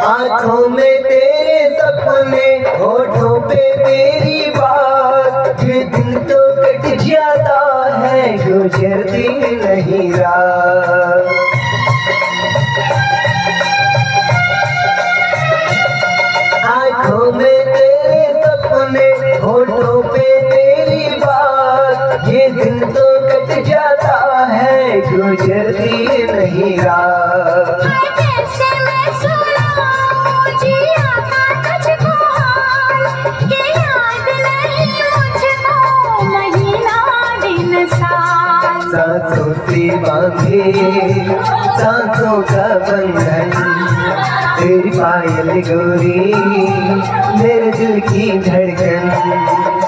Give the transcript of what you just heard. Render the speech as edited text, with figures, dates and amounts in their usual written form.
आँखों में तेरे सपने, होठों पे तेरी बात, ये दिन तो कट जाता है गुजरती नहीं रात। आँखों में तेरे सपने, होठों पे तेरी बात, ये दिन तो कट जाता है गुजरती नहीं रात। सांसों से बांधे सांसों का बंधन, तेरी पायल गोरी मेरे दिल की धड़कन।